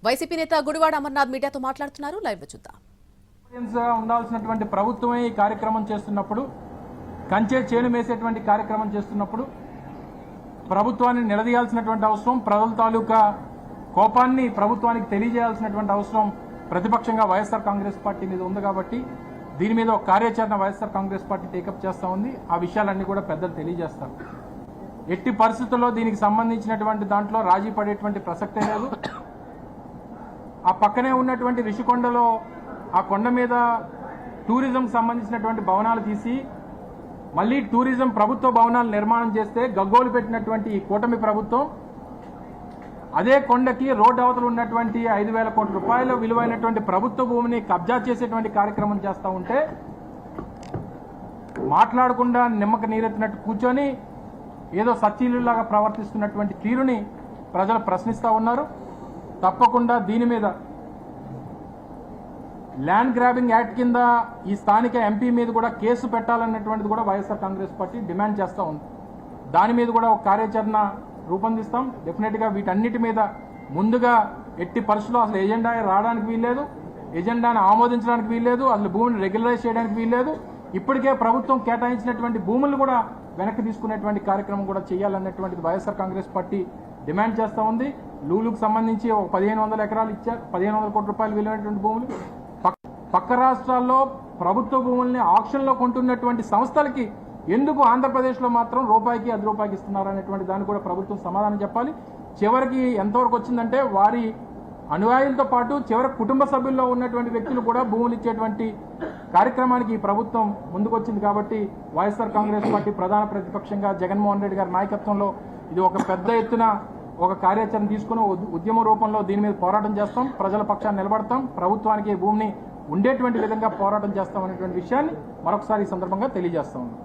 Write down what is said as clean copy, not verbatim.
YCP నేత గుడివాడ అమర్నాథ్ మీడియాతో మాట్లాడుతున్నారు. లైవ్ చూద్దాం. ఉండాల్సినటువంటి ప్రభుత్వమే ఈ కార్యక్రమం చేస్తున్నప్పుడు, కంచే చేను మేసేటువంటి కార్యక్రమం చేస్తున్నప్పుడు ప్రభుత్వాన్ని నిలదీయాల్సినటువంటి అవసరం, ప్రజల తాలూకా కోపాన్ని ప్రభుత్వానికి తెలియజేయాల్సినటువంటి అవసరం ప్రతిపక్షంగా వైఎస్ఆర్ కాంగ్రెస్ పార్టీ మీద ఉంది. కాబట్టి దీని మీద ఒక కార్యాచరణ వైఎస్ఆర్ కాంగ్రెస్ పార్టీ టేకప్ చేస్తూ ఉంది. ఆ విషయాలన్నీ కూడా పెద్దలు తెలియజేస్తారు. ఎట్టి పరిస్థితుల్లో దీనికి సంబంధించినటువంటి దాంట్లో రాజీ పడేటువంటి ప్రసక్తే లేదు. ఆ పక్కనే ఉన్నటువంటి రిషికొండలో ఆ కొండ మీద టూరిజం సంబంధించినటువంటి భవనాలు తీసి మళ్లీ టూరిజం ప్రభుత్వ భవనాలు నిర్మాణం చేస్తే గగ్గోలు పెట్టినటువంటి ఈ కూటమి ప్రభుత్వం అదే కొండకి రోడ్డు అవతల ఉన్నటువంటి 5,000 కోట్ల రూపాయల విలువైనటువంటి ప్రభుత్వ భూమిని కబ్జా చేసేటువంటి కార్యక్రమం చేస్తూ ఉంటే మాట్లాడకుండా నిమ్మక నీరెత్తినట్టు కూర్చొని ఏదో సచ్చీలులాగా ప్రవర్తిస్తున్నటువంటి తీరుని ప్రజలు ప్రశ్నిస్తూ ఉన్నారు. తప్పకుండా దీని మీద ల్యాండ్ గ్రాబింగ్ యాక్ట్ కింద ఈ స్థానిక ఎంపీ మీద కూడా కేసు పెట్టాలన్నటువంటిది కూడా వైఎస్ఆర్ కాంగ్రెస్ పార్టీ డిమాండ్ చేస్తూ ఉంది. దాని మీద కూడా ఒక కార్యాచరణ రూపొందిస్తాం. డెఫినెట్గా వీటన్నిటి మీద ముందుగా ఎట్టి పరిస్థితుల్లో అసలు ఎజెండా రావడానికి వీల్లేదు, ఎజెండాను ఆమోదించడానికి వీల్లేదు, అసలు భూమిని రెగ్యులరైజ్ చేయడానికి వీల్లేదు. ఇప్పటికే ప్రభుత్వం కేటాయించినటువంటి భూములు కూడా వెనక్కి తీసుకునేటువంటి కార్యక్రమం కూడా చేయాలన్నటువంటిది వైఎస్ఆర్ కాంగ్రెస్ పార్టీ డిమాండ్ చేస్తూ ఉంది. లూలుకు సంబంధించి ఒక 1,500 ఎకరాలు ఇచ్చారు, 1,500 కోట్ల రూపాయలు విలువైనటువంటి భూములు. పక్క రాష్ట్రాల్లో ప్రభుత్వ భూముల్ని ఆక్షన్లో కొంటున్నటువంటి సంస్థలకి ఎందుకు ఆంధ్రప్రదేశ్లో మాత్రం రూపాయికి 10 రూపాయలకి ఇస్తున్నారు అనేటువంటి దాన్ని కూడా ప్రభుత్వం సమాధానం చెప్పాలి. చివరికి ఎంతవరకు వచ్చిందంటే వారి అనుయాయులతో పాటు చివరికి కుటుంబ సభ్యుల్లో ఉన్నటువంటి వ్యక్తులు కూడా భూములు ఇచ్చేటువంటి కార్యక్రమానికి ఈ ప్రభుత్వం ముందుకొచ్చింది. కాబట్టి వైఎస్ఆర్ కాంగ్రెస్ పార్టీ ప్రధాన ప్రతిపక్షంగా జగన్మోహన్ రెడ్డి గారి నాయకత్వంలో ఇది ఒక పెద్ద ఎత్తున ఒక కార్యాచరణ తీసుకుని ఉద్యమ రూపంలో దీని మీద పోరాటం చేస్తాం, ప్రజల పక్షాన్ని నిలబడతాం, ప్రభుత్వానికి భూమిని ఉండేటువంటి విధంగా పోరాటం చేస్తాం అనేటువంటి విషయాన్ని మరొకసారి ఈ సందర్భంగా తెలియజేస్తా ఉన్నాం.